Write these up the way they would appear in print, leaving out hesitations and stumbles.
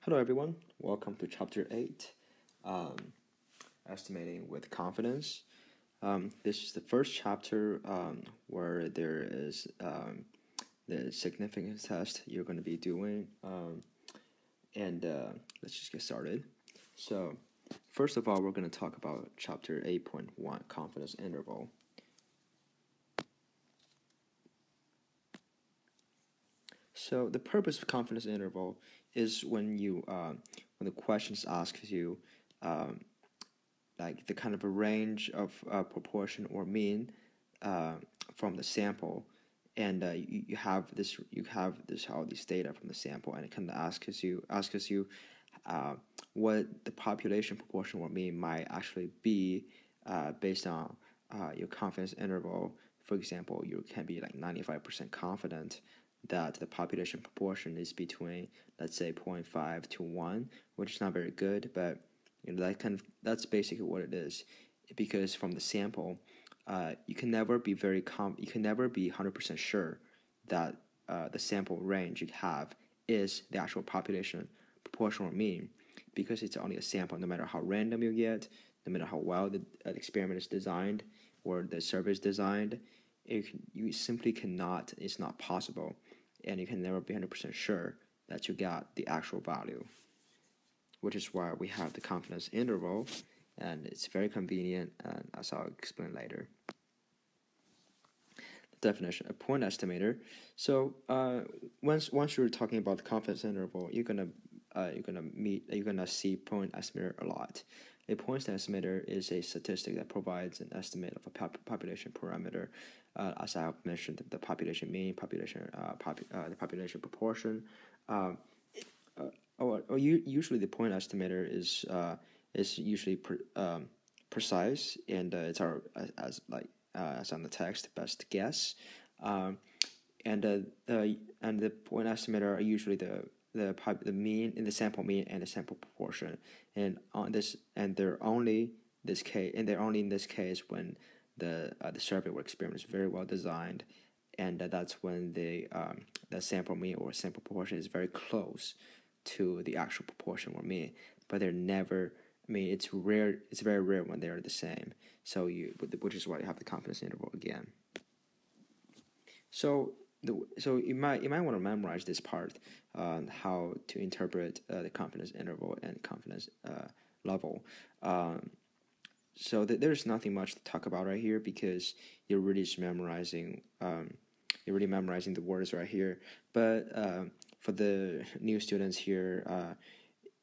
Hello, everyone. Welcome to Chapter 8, Estimating with Confidence. This is the first chapter where there is the significance test you're going to be doing. And let's just get started. So, first of all, we're going to talk about Chapter 8.1, Confidence Interval. So, the purpose of confidence interval is when the questions asks you like the kind of a range of proportion or mean from the sample, and you have all these data from the sample, and it kind of asks you what the population proportion or mean might actually be based on your confidence interval. For example, you can be like 95% confident that the population proportion is between, let's say, 0.5 to 1, which is not very good, but that's basically what it is. Because from the sample, you can never be 100% sure that the sample range you have is the actual population proportional mean, because it's only a sample. No matter how random you get, no matter how well the experiment is designed or the survey is designed, you simply cannot. It's not possible, and you can never be 100% sure that you got the actual value, which is why we have the confidence interval, and it's very convenient, and as I'll explain later. The definition: a point estimator. So once you're talking about the confidence interval, you're gonna see point estimator a lot. A point estimator is a statistic that provides an estimate of a population parameter, as I have mentioned, the population mean, the population proportion. Usually the point estimator is usually precise, and it's our as on the text, best guess. And the point estimator are usually the mean in the sample mean and the sample proportion, and they're only in this case when the survey or experiment is very well designed, and that's when the sample mean or sample proportion is very close to the actual proportion or mean, but they're never. I mean, it's rare. It's very rare when they are the same. So which is why you have the confidence interval again. So you might want to memorize this part, how to interpret the confidence interval and confidence level. So there's nothing much to talk about right here, because you're really just memorizing. You're really memorizing the words right here. But for the new students here,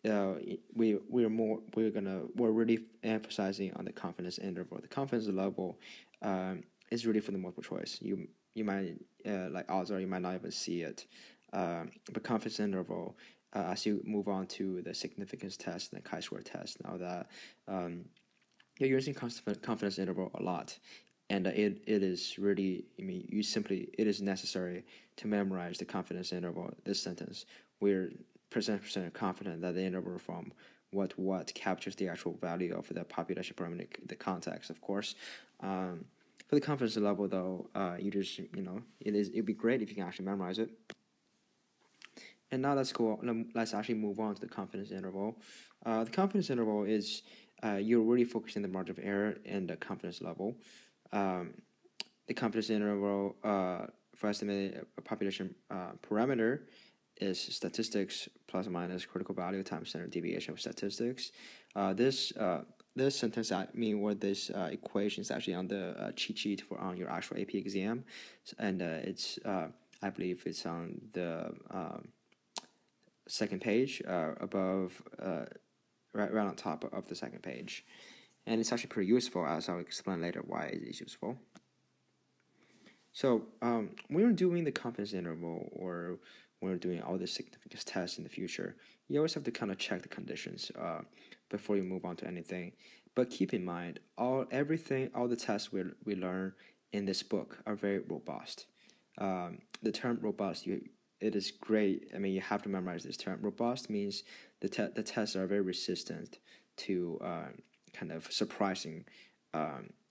we're really emphasizing on the confidence interval. The confidence level is really for the multiple choice. You might odds are you might not even see it, but confidence interval, as you move on to the significance test and the chi-square test, now that you're using confidence interval a lot, and it is really, it is necessary to memorize the confidence interval. This sentence: we're percent confident that the interval from what captures the actual value of the population parameter, the context, of course. For the confidence level, though, it'd be great if you can actually memorize it. And now let's actually move on to the confidence interval. The confidence interval is you're really focusing the margin of error and the confidence level. The confidence interval for estimating a population parameter is statistics plus or minus critical value times standard deviation of statistics. This sentence, this equation is actually on the cheat sheet on your actual AP exam, and it's I believe it's on the second page above, right on top of the second page, and it's actually pretty useful, as I'll explain later why it is useful. So when you're doing the confidence interval, or when you're doing all the significance tests in the future, you always have to kind of check the conditions before you move on to anything. But keep in mind, all the tests we learn in this book are very robust. The term robust, it is great. I mean, you have to memorize this term. Robust means the tests are very resistant to kind of surprising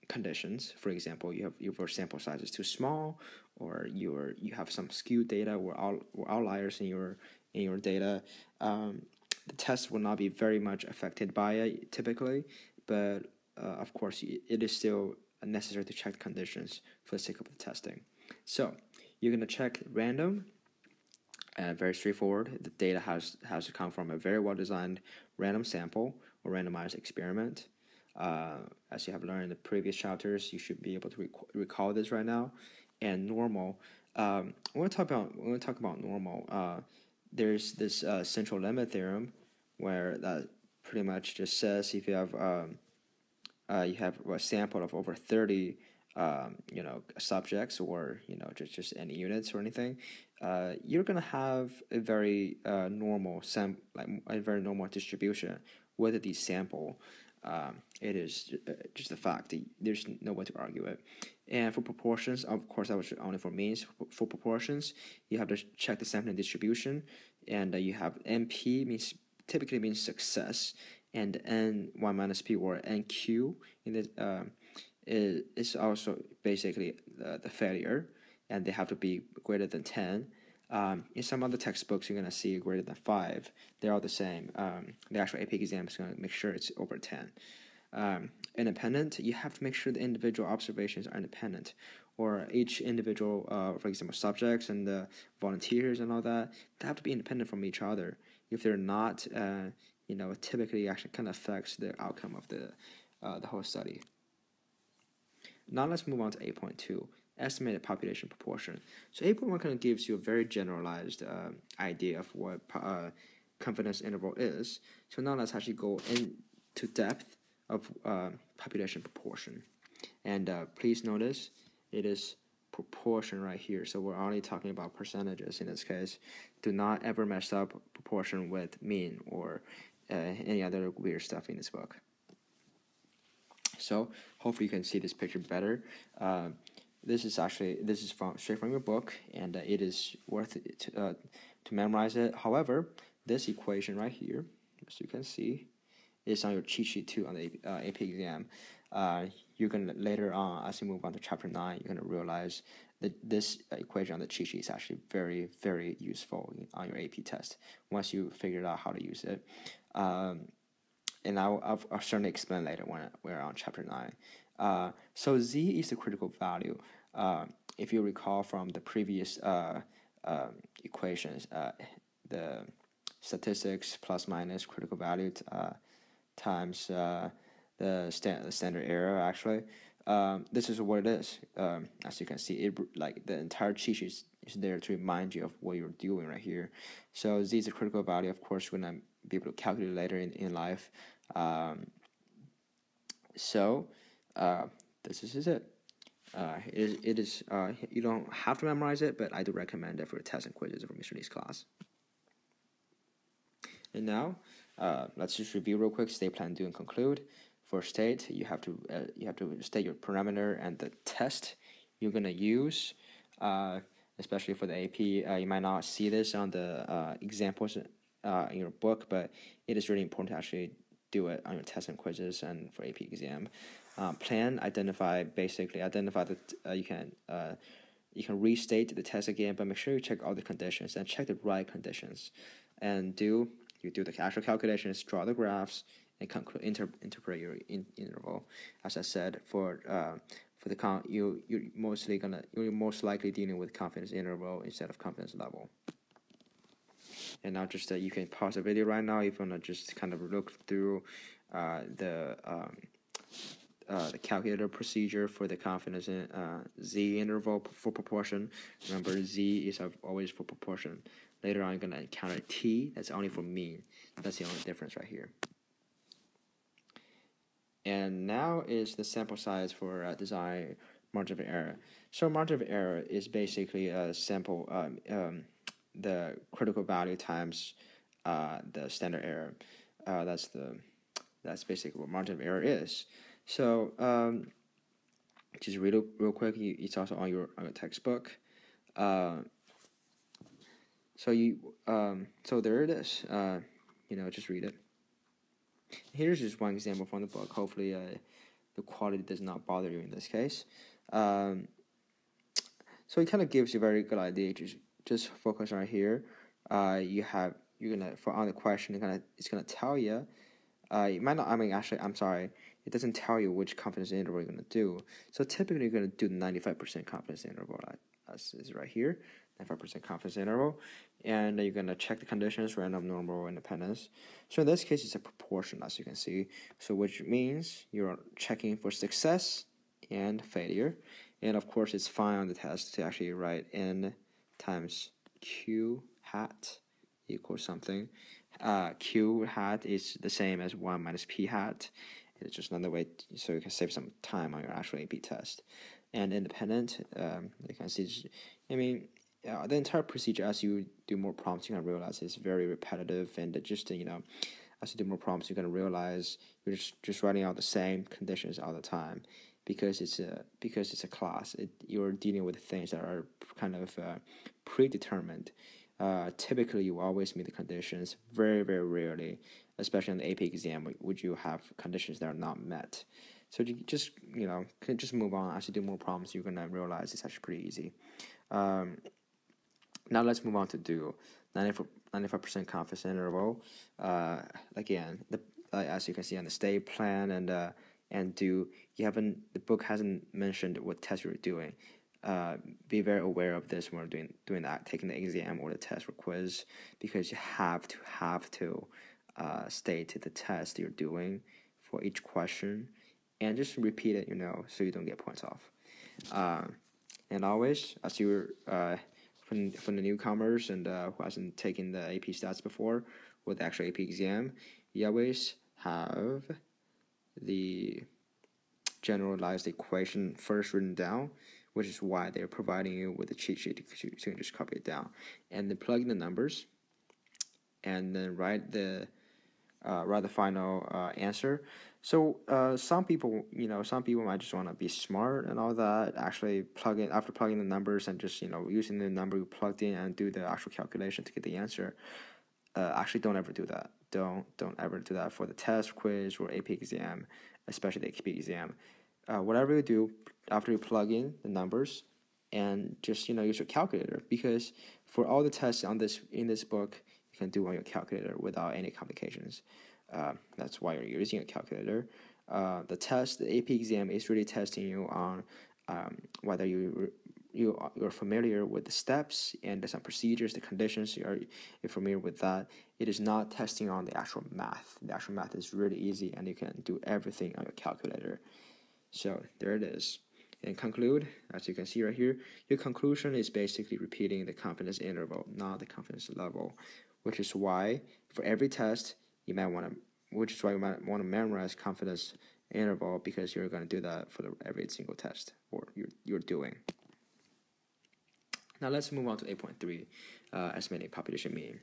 conditions. For example, your sample size is too small, or you have some skewed data or outliers in your data. the test will not be very much affected by it typically, but of course, it is still necessary to check the conditions for the sake of the testing. So you're going to check random, very straightforward. The data has to come from a very well-designed random sample or randomized experiment. As you have learned in the previous chapters, you should be able to recall this right now. And normal, when we talk about normal, there's this central limit theorem, where that pretty much just says if you have a sample of over 30 subjects, or just any units or anything, you're gonna have a very normal a very normal distribution with the sample. It is just a fact. There's no way to argue it. And for proportions, of course, that was only for means. For proportions, you have to check the sampling distribution, and you have NP typically means success, and N1 minus P, or NQ in this is also basically the failure, and they have to be greater than 10. In some other textbooks, you're going to see greater than 5. They're all the same. The actual AP exam is going to make sure it's over 10. Independent, you have to make sure the individual observations are independent, or each individual, for example, subjects and the volunteers and all that, they have to be independent from each other. If they're not, typically actually kind of affects the outcome of the whole study. Now let's move on to 8.2, estimated population proportion. So 8.1 kind of gives you a very generalized idea of what confidence interval is. So now let's actually go into depth of population proportion. And please notice it is proportion right here. So we're only talking about percentages in this case. Do not ever mess up proportion with mean or any other weird stuff in this book. So hopefully you can see this picture better. This is straight from your book, and it is worth it to memorize it. However, this equation right here, as you can see, is on your cheat sheet too on the AP exam. You're gonna later on, as you move on to chapter 9, you're gonna realize that this equation on the cheat sheet is actually very, very useful on your AP test once you figure out how to use it. And I'll certainly explain later when we're on chapter 9. So Z is the critical value. If you recall from the previous equations, the statistics plus minus critical value times the standard error, actually. This is what it is. As you can see, the entire cheat sheet is there to remind you of what you're doing right here. So Z is a critical value. Of course, we're going to be able to calculate later in life. This is it. It is you don't have to memorize it, but I do recommend it for tests and quizzes for Mr. Lee's class. And now, let's just review real quick. State, plan, do, and conclude. For state, you have to state your parameter and the test you're gonna use. Especially for the AP, you might not see this on the examples in your book, but it is really important to actually do it on your tests and quizzes and for AP exam. Plan, identify that you can restate the test again, but make sure you check all the conditions and check the right conditions. And you do the actual calculations, draw the graphs, and conclude, interpret your interval. As I said, for the count, you're most likely dealing with confidence interval instead of confidence level. And now just you can pause the video right now if you want to just kind of look through the calculator procedure for the confidence in Z interval for proportion. Remember, Z is always for proportion. Later on, you're going to encounter T. That's only for mean. That's the only difference right here. And now is the sample size for design margin of error. So margin of error is basically a sample, the critical value times the standard error. That's basically what margin of error is. So just read it real quick. It's also on your textbook. So there it is. Just read it. Here's just one example from the book. Hopefully, the quality does not bother you in this case. So it kind of gives you a very good idea. Just focus right here. You have you're gonna for on the question, it's gonna tell you. It might not. I mean, actually, I'm sorry. It doesn't tell you which confidence interval you're gonna do. So typically, you're gonna do the 95% confidence interval, as is right here, 95% confidence interval, and you're gonna check the conditions: random, normal, independence. So in this case, it's a proportion, as you can see. So which means you're checking for success and failure, and of course, it's fine on the test to actually write n times q hat equals something. Q hat is the same as 1 minus p hat. It's just another way so you can save some time on your actual AP test. And independent, you can see, I mean, the entire procedure, as you do more prompts, you can realize it's very repetitive, and just, as you do more prompts, you're going to realize you're just writing out the same conditions all the time, because it's a class. You're dealing with things that are kind of predetermined. Typically, you always meet the conditions. Very, very rarely, especially on the AP exam, would you have conditions that are not met. So you just can just move on. As you do more problems, you're gonna realize it's actually pretty easy. Now let's move on to do 95% confidence interval. Again, as you can see on the state plan and do, the book hasn't mentioned what test you're doing. Be very aware of this when we're doing that, taking the exam or the test or quiz, because you have to state the test you're doing for each question, and just repeat it, so you don't get points off. And always, as you're from the newcomers and who hasn't taken the AP stats before with the actual AP exam, you always have the generalized equation first written down, which is why they're providing you with a cheat sheet, so you can just copy it down and then plug in the numbers, and then write the final answer. So some people might just want to be smart and all that. Actually, after plugging the numbers and just using the number you plugged in and do the actual calculation to get the answer. Actually, don't ever do that. Don't ever do that for the test, quiz, or AP exam, especially the AP exam. Whatever you do after you plug in the numbers, and just use your calculator, because for all the tests in this book, you can do on your calculator without any complications. That's why you're using a calculator. The AP exam is really testing you on whether you're familiar with the steps and some procedures, the conditions. You're familiar with that. It is not testing on the actual math. The actual math is really easy, and you can do everything on your calculator. So there it is. And conclude, as you can see right here, your conclusion is basically repeating the confidence interval, not the confidence level, which is why for every test you might want to memorize confidence interval, because you're going to do that for every single test or you're doing. Now let's move on to 8.3, estimating population mean.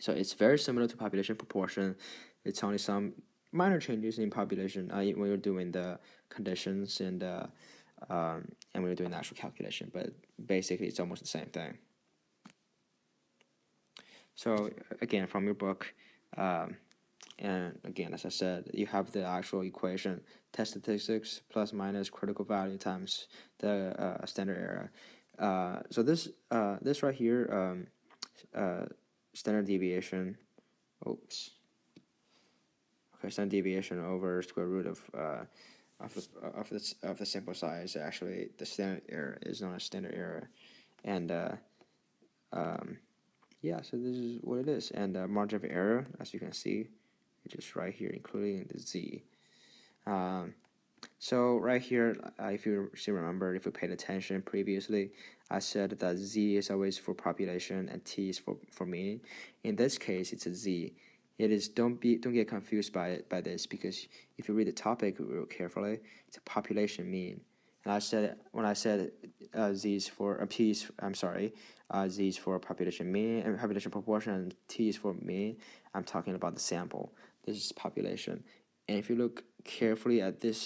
So it's very similar to population proportion. It's only some minor changes in population when you're doing the conditions and when you're doing the actual calculation, but basically it's almost the same thing. So again, from your book, and again, as I said, you have the actual equation: test statistics plus minus critical value times the standard error. So this right here, standard deviation. Oops. Okay, standard deviation over square root of the sample size. Actually, the standard error is known as standard error, and yeah. So this is what it is, and margin of error, as you can see, it's just right here, including the z. So right here, if you still remember, if you paid attention previously, I said that z is always for population and t is for mean. In this case, it's a z. It is don't get confused by this, because if you read the topic real carefully, it's a population mean. And when I said z is for p is, z is for population mean and population proportion, and t is for mean, I'm talking about the sample. This is population. And if you look carefully at this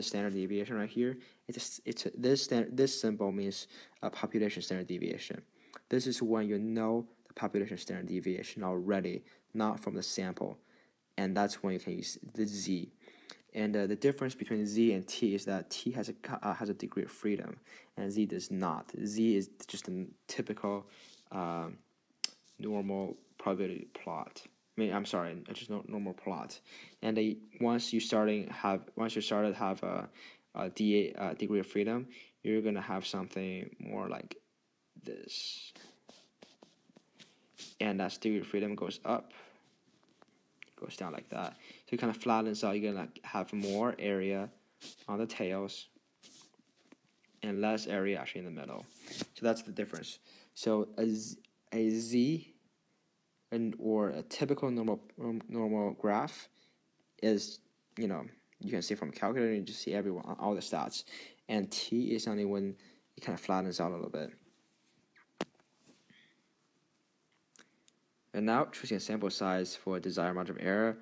standard deviation right here, this symbol means a population standard deviation. This is when you know the population standard deviation already, not from the sample, and that's when you can use the z. And the difference between z and t is that t has a degree of freedom, and z does not. Z is just a typical normal probability plot. I mean, I'm sorry, just normal plot. And once you started have a degree of freedom, you're gonna have something more like this. And as degree of freedom goes up, goes down like that. So it kind of flattens out. You're gonna have more area on the tails and less area actually in the middle. So that's the difference. So a Z or a typical normal graph is, you can see from a calculator, you just see all the stats. And T is only when it kind of flattens out a little bit. And now choosing a sample size for desired margin of error.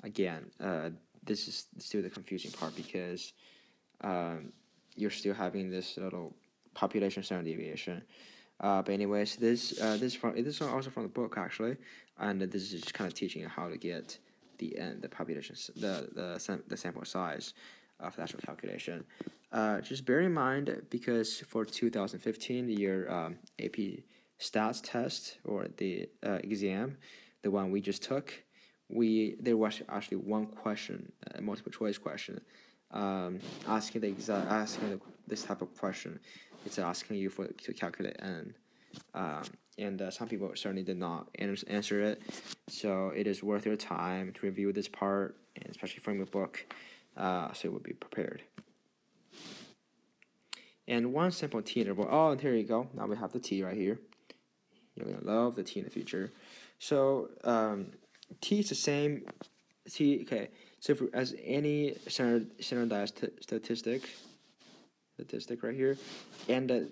Again, this is still the confusing part because you're still having this little population standard deviation. But anyways, this is also from the book actually, and this is just kind of teaching you how to get the population the sample size of the actual calculation. Just bear in mind, because for 2015 your AP stats test or the exam, the one we just took, there was actually one question, a multiple choice question, asking this type of question. It's asking you to calculate n, and some people certainly did not answer it. So it is worth your time to review this part, and especially from your book, so it would be prepared. And one simple t interval. Oh, here you go. Now we have the t right here. You're gonna love the t in the future. So t is the same. T, okay. So as any standardized statistic right here, and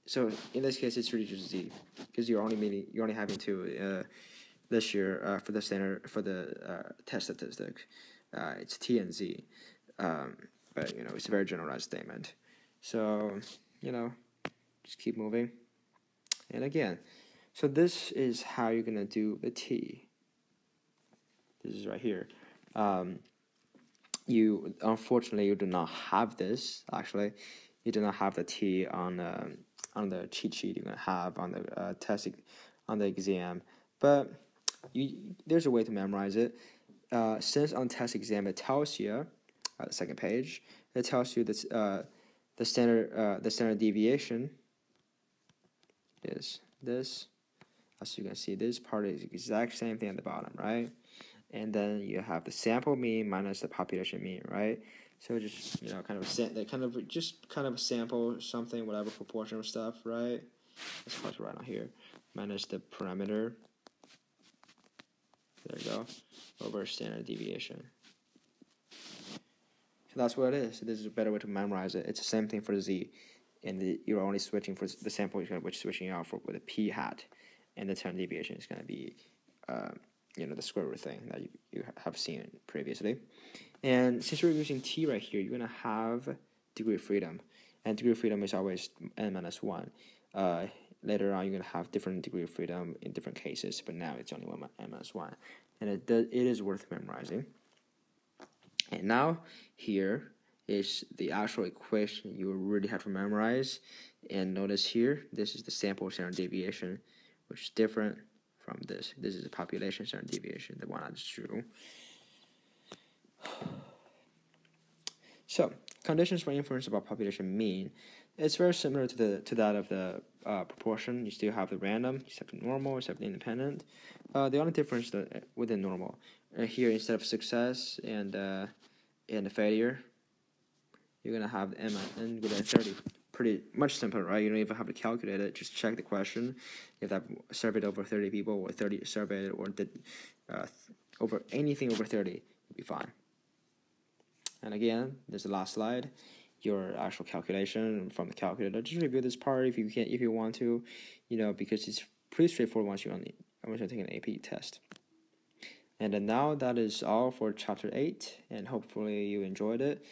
so in this case it's really just z, because you're only having two this year for the test statistic. It's t and z, but it's a very generalized statement. So just keep moving. And again, so this is how you're gonna do the t. This is right here. Unfortunately you do not have this. Actually, you do not have the t on the cheat sheet you're gonna have on the on the exam. But there's a way to memorize it. Since on test exam it tells you, the second page, it tells you this the standard deviation is this. As you can see, this part is the exact same thing at the bottom, right? And then you have the sample mean minus the population mean, right? So just kind of sample something, whatever proportion of stuff, right? Let's put it right on here, minus the parameter. There you go, over standard deviation. So that's what it is. So this is a better way to memorize it. It's the same thing for the z, and you're only switching for the sample, which is switching out with a p hat, and the standard deviation is going to be the square root thing that you have seen previously. And since we're using t right here, you're going to have degree of freedom, and degree of freedom is always n minus 1. Later on, you're going to have different degree of freedom in different cases, but now it's only n minus 1, and it is worth memorizing. And now here is the actual equation you really have to memorize. And notice here, this is the sample standard deviation, which is different from this. This is the population standard deviation, the one I just drew. So, conditions for inference about population mean. It's very similar to that of the proportion. You still have the random, you have the normal, you have the independent. The only difference with the normal, here instead of success and the failure, you're gonna have n greater than 30. Pretty much simpler, right? You don't even have to calculate it. Just check the question. If that surveyed over 30 people, or 30 surveyed, or did over anything over 30, you'll be fine. And again, there's the last slide. Your actual calculation from the calculator. Just review this part if you want to, because it's pretty straightforward once you're taking an AP test. And then now that is all for chapter 8, and hopefully you enjoyed it.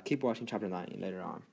Keep watching chapter 9 later on.